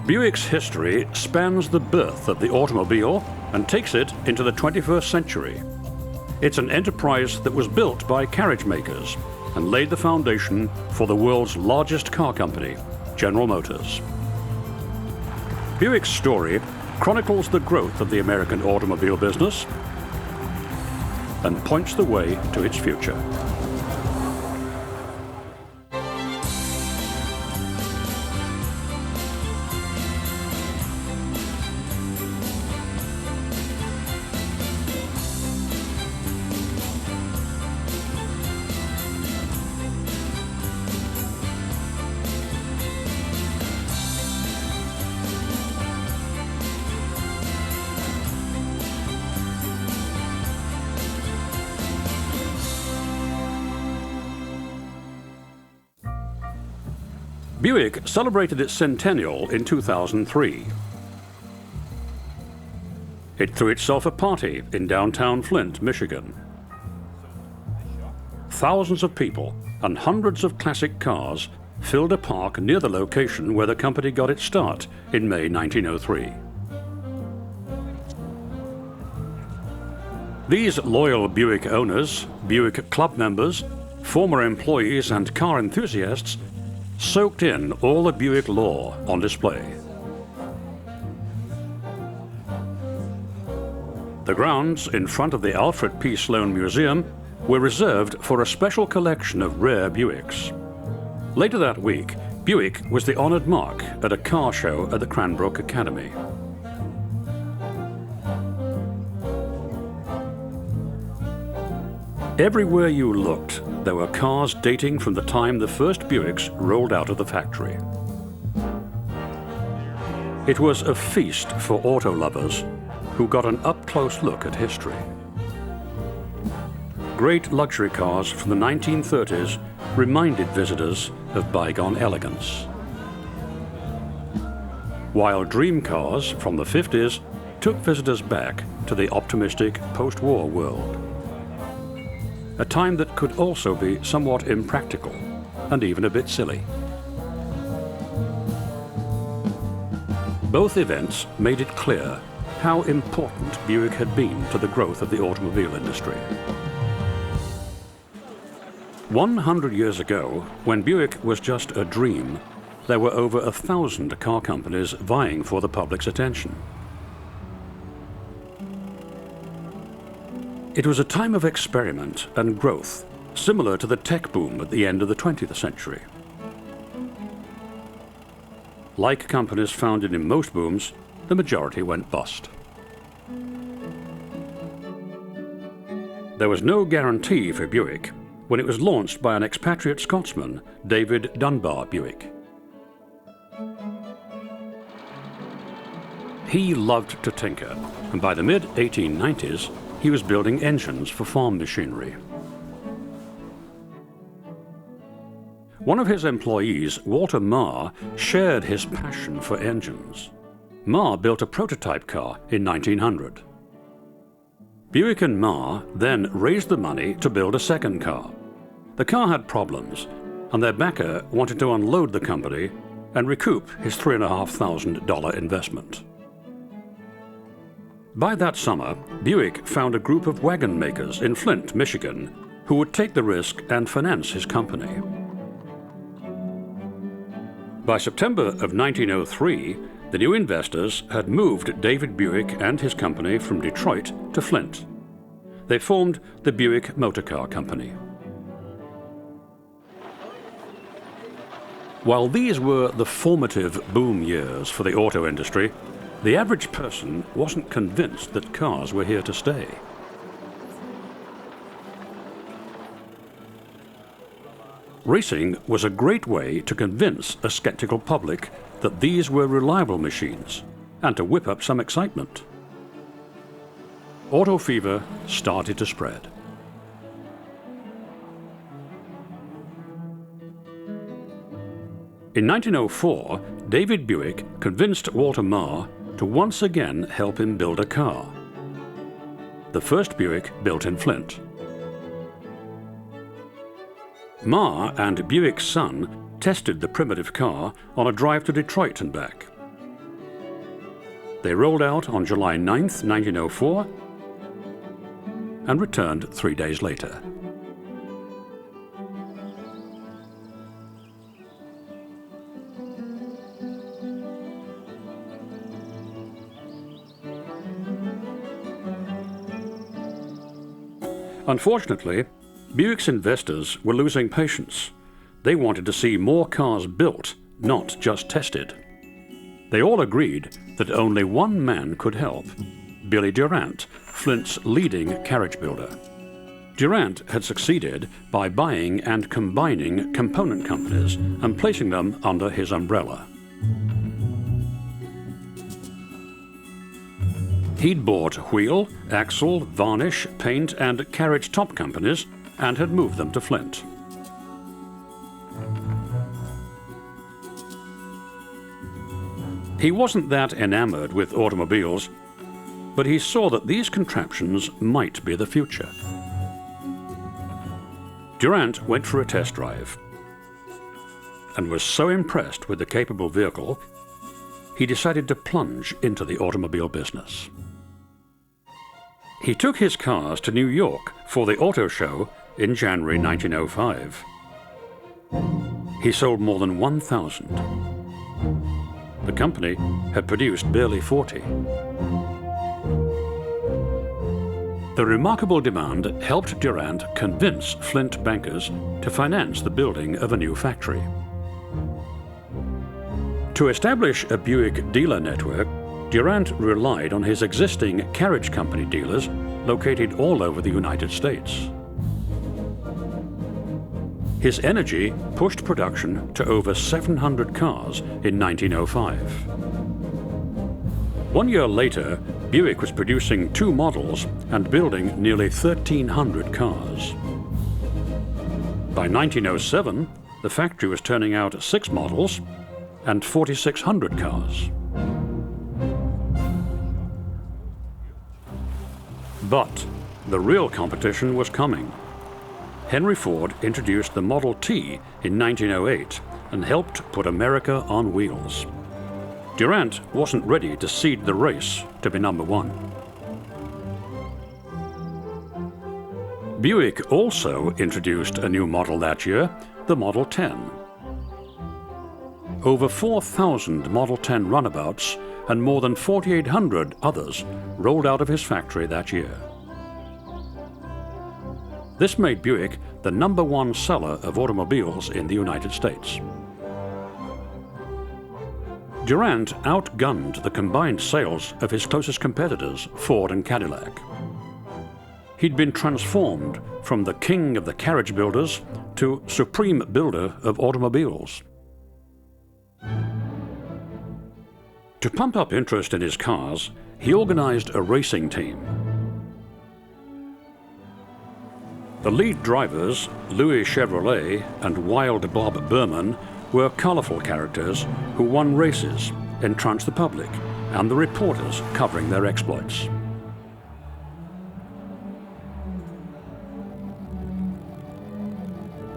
Buick's history spans the birth of the automobile and takes it into the 21st century. It's an enterprise that was built by carriage makers and laid the foundation for the world's largest car company, General Motors. Buick's story chronicles the growth of the American automobile business and points the way to its future. Buick celebrated its centennial in 2003. It threw itself a party in downtown Flint, Michigan. Thousands of people and hundreds of classic cars filled a park near the location where the company got its start in May 1903. These loyal Buick owners, Buick club members, former employees and car enthusiasts soaked in all the Buick lore on display. The grounds in front of the Alfred P. Sloan Museum were reserved for a special collection of rare Buicks. Later that week, Buick was the honored mark at a car show at the Cranbrook Academy. Everywhere you looked, there were cars dating from the time the first Buicks rolled out of the factory. It was a feast for auto lovers who got an up-close look at history. Great luxury cars from the 1930s reminded visitors of bygone elegance, while dream cars from the 50s took visitors back to the optimistic post-war world. A time that could also be somewhat impractical and even a bit silly. Both events made it clear how important Buick had been to the growth of the automobile industry. 100 years ago, when Buick was just a dream, there were over 1,000 car companies vying for the public's attention. It was a time of experiment and growth, similar to the tech boom at the end of the 20th century. Like companies founded in most booms, the majority went bust. There was no guarantee for Buick when it was launched by an expatriate Scotsman, David Buick. He loved to tinker, and by the mid-1890s, he was building engines for farm machinery. One of his employees, Walter Marr, shared his passion for engines. Marr built a prototype car in 1900. Buick and Marr then raised the money to build a second car. The car had problems, and their backer wanted to unload the company and recoup his $3,500 investment. By that summer, Buick found a group of wagon makers in Flint, Michigan, who would take the risk and finance his company. By September of 1903, the new investors had moved David Buick and his company from Detroit to Flint. They formed the Buick Motor Car Company. While these were the formative boom years for the auto industry, the average person wasn't convinced that cars were here to stay. Racing was a great way to convince a skeptical public that these were reliable machines and to whip up some excitement. Auto fever started to spread. In 1904, David Buick convinced Walter Marr to once again help him build a car. The first Buick built in Flint. Marr and Buick's son tested the primitive car on a drive to Detroit and back. They rolled out on July 9th, 1904, and returned 3 days later. Unfortunately, Buick's investors were losing patience. They wanted to see more cars built, not just tested. They all agreed that only one man could help: Billy Durant, Flint's leading carriage builder. Durant had succeeded by buying and combining component companies and placing them under his umbrella. He'd bought wheel, axle, varnish, paint, and carriage top companies and had moved them to Flint. He wasn't that enamored with automobiles, but he saw that these contraptions might be the future. Durant went for a test drive and was so impressed with the capable vehicle, he decided to plunge into the automobile business. He took his cars to New York for the auto show in January 1905. He sold more than 1,000. The company had produced barely 40. The remarkable demand helped Durant convince Flint bankers to finance the building of a new factory. To establish a Buick dealer network, Durant relied on his existing carriage company dealers located all over the United States. His energy pushed production to over 700 cars in 1905. 1 year later, Buick was producing 2 models and building nearly 1,300 cars. By 1907, the factory was turning out 6 models and 4,600 cars. But the real competition was coming. Henry Ford introduced the Model T in 1908 and helped put America on wheels. Durant wasn't ready to cede the race to be number one. Buick also introduced a new model that year, the Model 10. Over 4,000 Model 10 runabouts and more than 4,800 others rolled out of his factory that year. This made Buick the #1 seller of automobiles in the United States. Durant outgunned the combined sales of his closest competitors, Ford and Cadillac. He'd been transformed from the king of the carriage builders to supreme builder of automobiles. To pump up interest in his cars, he organized a racing team. The lead drivers, Louis Chevrolet and Wild Bob Berman, were colorful characters who won races, entranced the public, and the reporters covering their exploits.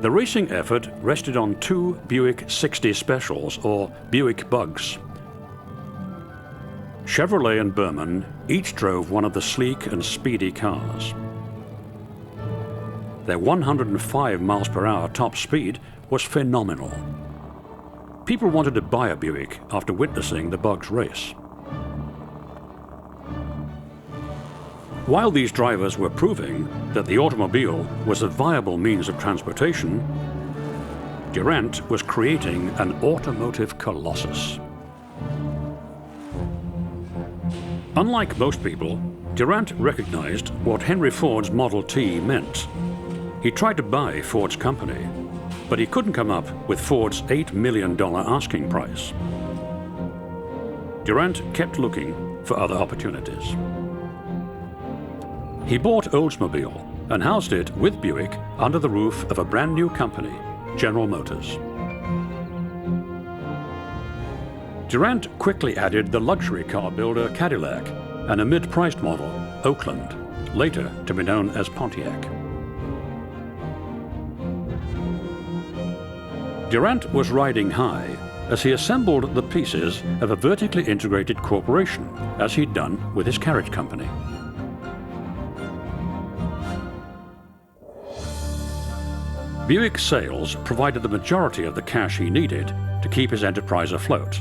The racing effort rested on 2 Buick 60 Specials, or Buick Bugs. Chevrolet and Berman each drove one of the sleek and speedy cars. Their 105 miles per hour top speed was phenomenal. People wanted to buy a Buick after witnessing the Bugs race. While these drivers were proving that the automobile was a viable means of transportation, Durant was creating an automotive colossus. Unlike most people, Durant recognized what Henry Ford's Model T meant. He tried to buy Ford's company, but he couldn't come up with Ford's $8 million asking price. Durant kept looking for other opportunities. He bought Oldsmobile and housed it with Buick under the roof of a brand new company, General Motors. Durant quickly added the luxury car builder Cadillac and a mid-priced model, Oakland, later to be known as Pontiac. Durant was riding high as he assembled the pieces of a vertically integrated corporation, as he'd done with his carriage company. Buick sales provided the majority of the cash he needed to keep his enterprise afloat.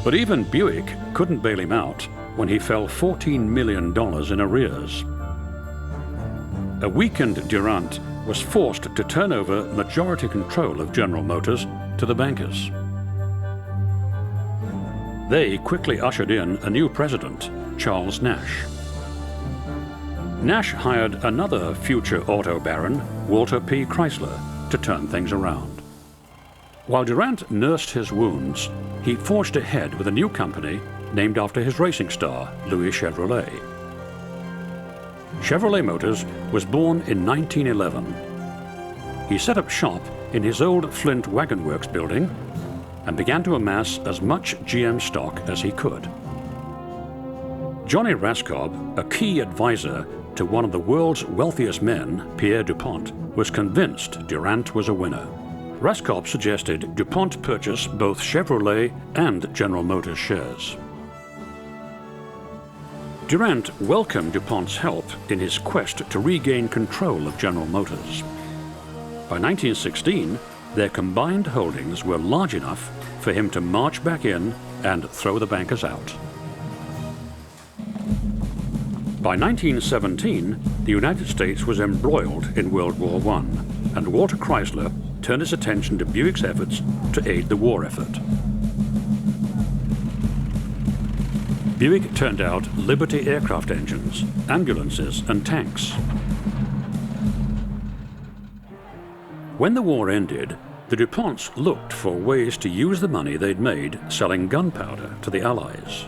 But even Buick couldn't bail him out when he fell $14 million in arrears. A weakened Durant was forced to turn over majority control of General Motors to the bankers. They quickly ushered in a new president, Charles Nash. Nash hired another future auto baron, Walter P. Chrysler, to turn things around. While Durant nursed his wounds, he forged ahead with a new company named after his racing star, Louis Chevrolet. Chevrolet Motors was born in 1911. He set up shop in his old Flint Wagon Works building and began to amass as much GM stock as he could. Johnny Raskob, a key advisor to one of the world's wealthiest men, Pierre DuPont, was convinced Durant was a winner. Raskob suggested DuPont purchase both Chevrolet and General Motors shares. Durant welcomed DuPont's help in his quest to regain control of General Motors. By 1916, their combined holdings were large enough for him to march back in and throw the bankers out. By 1917, the United States was embroiled in World War I, and Walter Chrysler turned his attention to Buick's efforts to aid the war effort. Buick turned out Liberty aircraft engines, ambulances, and tanks. When the war ended, the DuPonts looked for ways to use the money they'd made selling gunpowder to the Allies.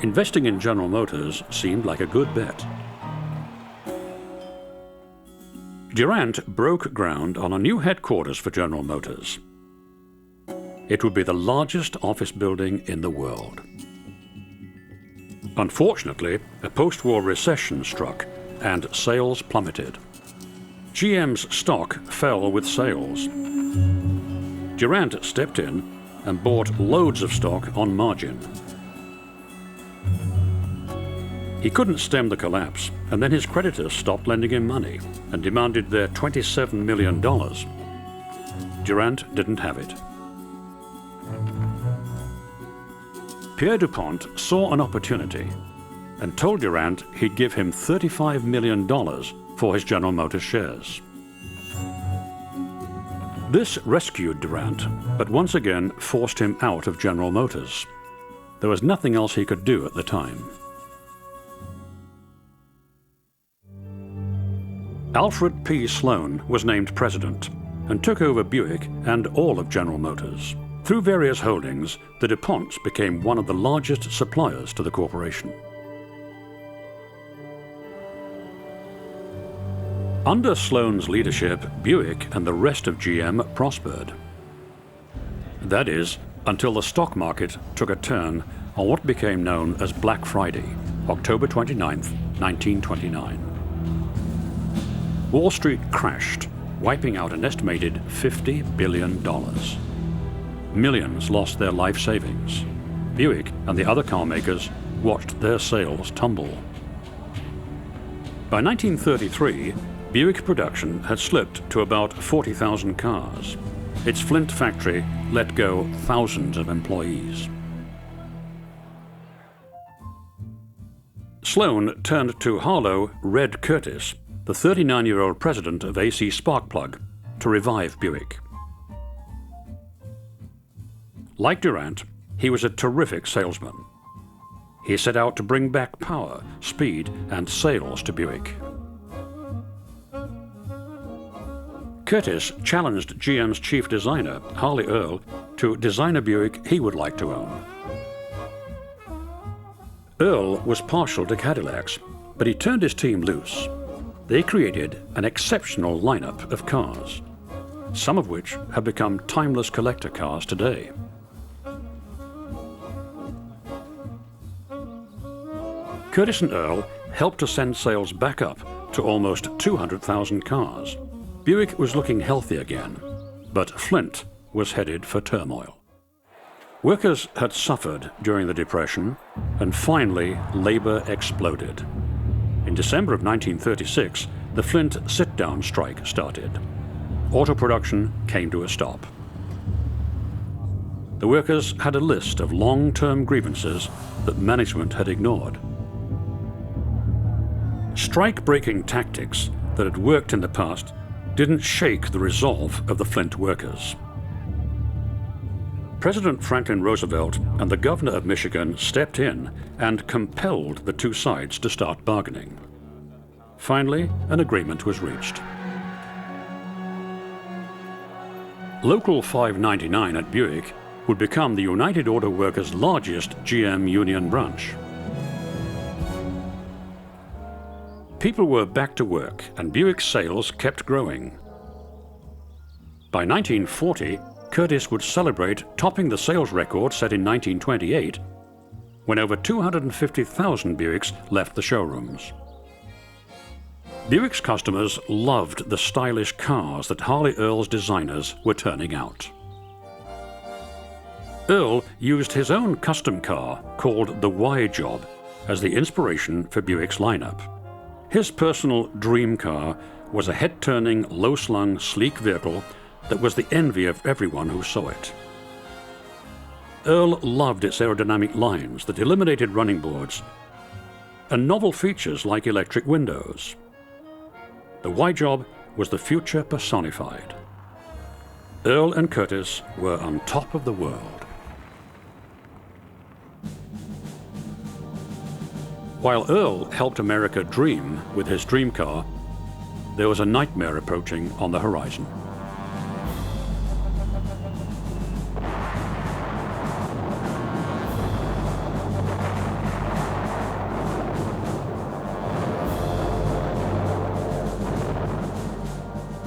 Investing in General Motors seemed like a good bet. Durant broke ground on a new headquarters for General Motors. It would be the largest office building in the world. Unfortunately, a post-war recession struck and sales plummeted. GM's stock fell with sales. Durant stepped in and bought loads of stock on margin. He couldn't stem the collapse, and then his creditors stopped lending him money and demanded their $27 million. Durant didn't have it. Pierre DuPont saw an opportunity and told Durant he'd give him $35 million for his General Motors shares. This rescued Durant, but once again forced him out of General Motors. There was nothing else he could do at the time. Alfred P. Sloan was named president and took over Buick and all of General Motors. Through various holdings, the DuPonts became one of the largest suppliers to the corporation. Under Sloan's leadership, Buick and the rest of GM prospered. That is, until the stock market took a turn on what became known as Black Friday, October 29, 1929. Wall Street crashed, wiping out an estimated $50 billion. Millions lost their life savings. Buick and the other car makers watched their sales tumble. By 1933, Buick production had slipped to about 40,000 cars. Its Flint factory let go thousands of employees. Sloan turned to Harlow "Red" Curtis, the 39-year-old president of AC Sparkplug, to revive Buick. Like Durant, he was a terrific salesman. He set out to bring back power, speed, and sales to Buick. Curtis challenged GM's chief designer, Harley Earl, to design a Buick he would like to own. Earl was partial to Cadillacs, but he turned his team loose. They created an exceptional lineup of cars, some of which have become timeless collector cars today. Curtis and Earl helped to send sales back up to almost 200,000 cars. Buick was looking healthy again, but Flint was headed for turmoil. Workers had suffered during the Depression, and finally labor exploded. In December of 1936, the Flint sit-down strike started. Auto production came to a stop. The workers had a list of long-term grievances that management had ignored. Strike-breaking tactics that had worked in the past didn't shake the resolve of the Flint workers. President Franklin Roosevelt and the governor of Michigan stepped in and compelled the two sides to start bargaining. Finally, an agreement was reached. Local 599 at Buick would become the United Auto Workers' largest GM union branch. People were back to work, and Buick's sales kept growing. By 1940, Curtis would celebrate topping the sales record set in 1928, when over 250,000 Buicks left the showrooms. Buick's customers loved the stylish cars that Harley Earl's designers were turning out. Earl used his own custom car, called the Y Job, as the inspiration for Buick's lineup. His personal dream car was a head-turning, low-slung, sleek vehicle that was the envy of everyone who saw it. Earl loved its aerodynamic lines that eliminated running boards and novel features like electric windows. The Y Job was the future personified. Earl and Curtis were on top of the world. While Earl helped America dream with his dream car, there was a nightmare approaching on the horizon.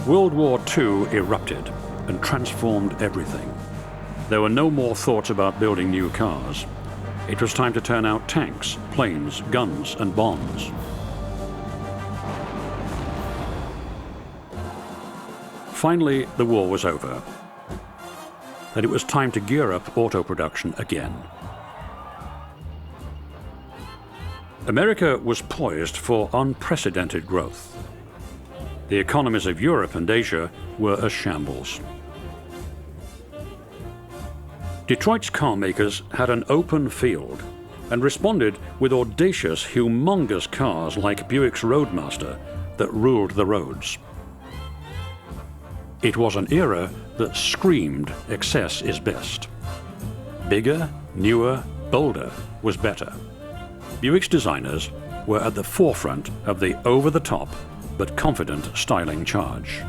World War II erupted and transformed everything. There were no more thoughts about building new cars. It was time to turn out tanks, planes, guns, and bombs. Finally, the war was over, and it was time to gear up auto production again. America was poised for unprecedented growth. The economies of Europe and Asia were a shambles. Detroit's car makers had an open field and responded with audacious, humongous cars like Buick's Roadmaster that ruled the roads. It was an era that screamed excess is best. Bigger, newer, bolder was better. Buick's designers were at the forefront of the over-the-top but confident styling charge.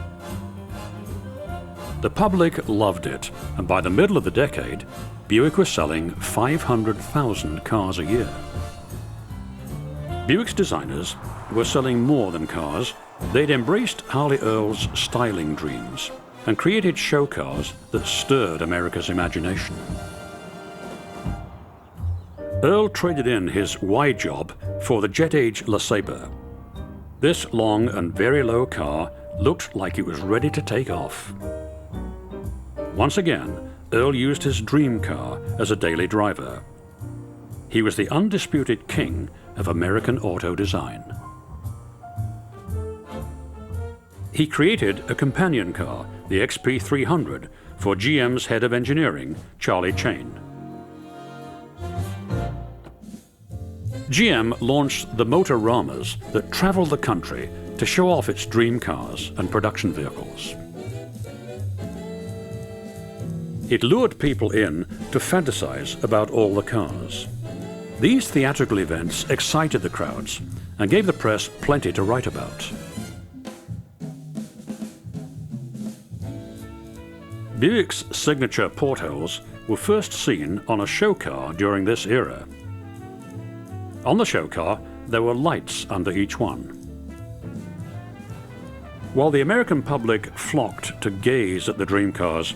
The public loved it, and by the middle of the decade, Buick was selling 500,000 cars a year. Buick's designers were selling more than cars. They'd embraced Harley Earl's styling dreams and created show cars that stirred America's imagination. Earl traded in his Y Job for the jet-age LeSabre. This long and very low car looked like it was ready to take off. Once again, Earl used his dream car as a daily driver. He was the undisputed king of American auto design. He created a companion car, the XP300, for GM's head of engineering, Charlie Chain. GM launched the Motoramas that traveled the country to show off its dream cars and production vehicles. It lured people in to fantasize about all the cars. These theatrical events excited the crowds and gave the press plenty to write about. Buick's signature portholes were first seen on a show car during this era. On the show car, there were lights under each one. While the American public flocked to gaze at the dream cars,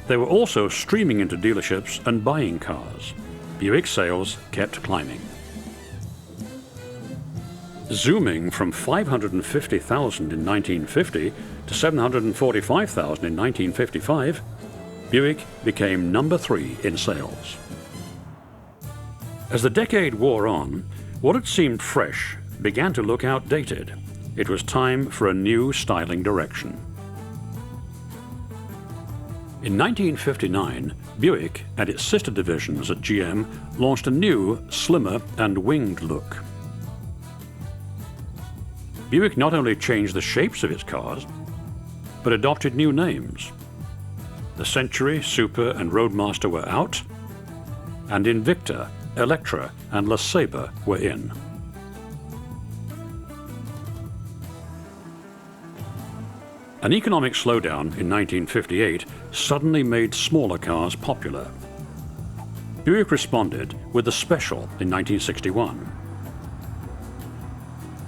they were also streaming into dealerships and buying cars. Buick sales kept climbing. Zooming from 550,000 in 1950 to 745,000 in 1955, Buick became number 3 in sales. As the decade wore on, what had seemed fresh began to look outdated. It was time for a new styling direction. In 1959, Buick and its sister divisions at GM launched a new, slimmer and winged look. Buick not only changed the shapes of its cars, but adopted new names. The Century, Super and Roadmaster were out, and Invicta, Electra and LeSabre were in. An economic slowdown in 1958 suddenly made smaller cars popular. Buick responded with the Special in 1961.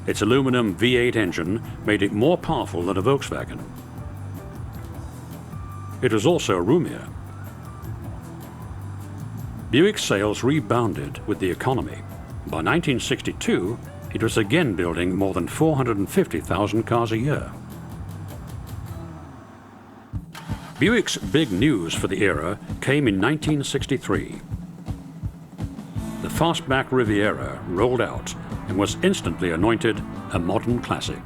Its aluminum V8 engine made it more powerful than a Volkswagen. It was also roomier. Buick sales rebounded with the economy. By 1962, it was again building more than 450,000 cars a year. Buick's big news for the era came in 1963. The fastback Riviera rolled out and was instantly anointed a modern classic.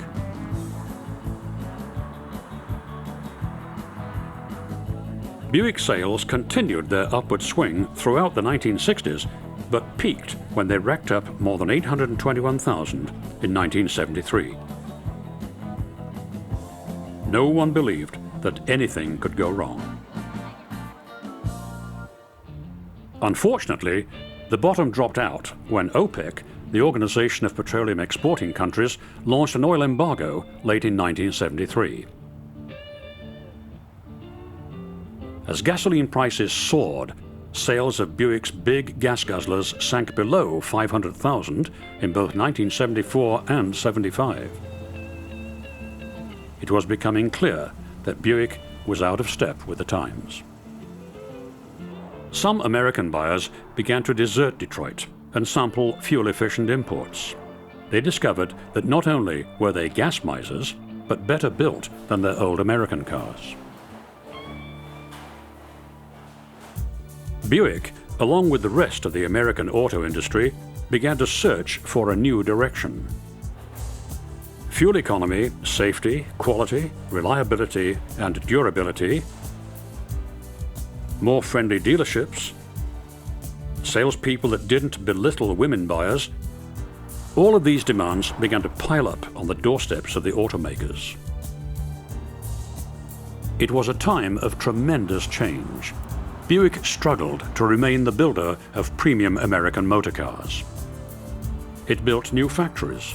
Buick sales continued their upward swing throughout the 1960s, but peaked when they racked up more than 821,000 in 1973. No one believed that anything could go wrong. Unfortunately, the bottom dropped out when OPEC, the Organization of Petroleum Exporting Countries, launched an oil embargo late in 1973. As gasoline prices soared, sales of Buick's big gas guzzlers sank below 500,000 in both 1974 and 75. It was becoming clear that Buick was out of step with the times. Some American buyers began to desert Detroit and sample fuel-efficient imports. They discovered that not only were they gas misers, but better built than their old American cars. Buick, along with the rest of the American auto industry, began to search for a new direction. Fuel economy, safety, quality, reliability, and durability, more friendly dealerships, salespeople that didn't belittle women buyers, all of these demands began to pile up on the doorsteps of the automakers. It was a time of tremendous change. Buick struggled to remain the builder of premium American motor cars. It built new factories,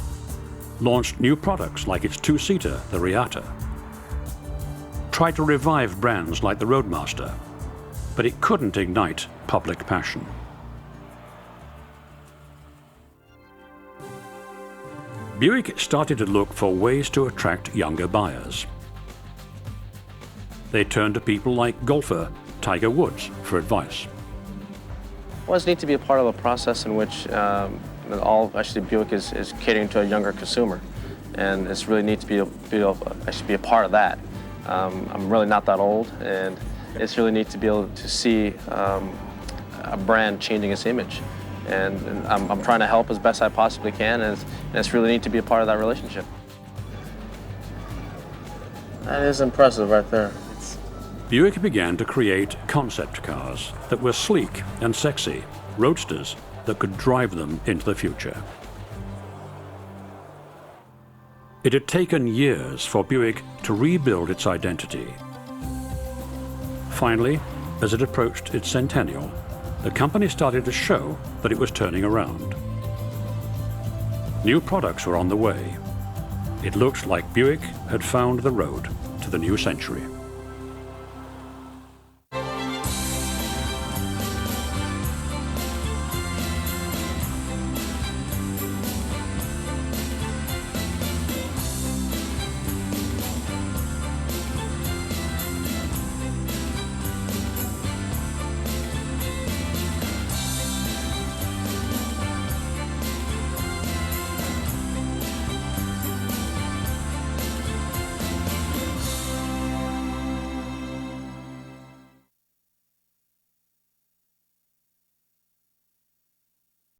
launched new products like its two-seater, the Riata, tried to revive brands like the Roadmaster, but it couldn't ignite public passion. Buick started to look for ways to attract younger buyers. They turned to people like golfer Tiger Woods for advice. Well, it's neat to be a part of a process in which Buick is catering to a younger consumer, and it's really neat to be a part of that. I'm really not that old, and it's really neat to be able to see a brand changing its image, and I'm trying to help as best I possibly can, and it's really neat to be a part of that relationship. That is impressive right there. Buick began to create concept cars that were sleek and sexy, roadsters that could drive them into the future. It had taken years for Buick to rebuild its identity. Finally, as it approached its centennial, the company started to show that it was turning around. New products were on the way. It looked like Buick had found the road to the new century.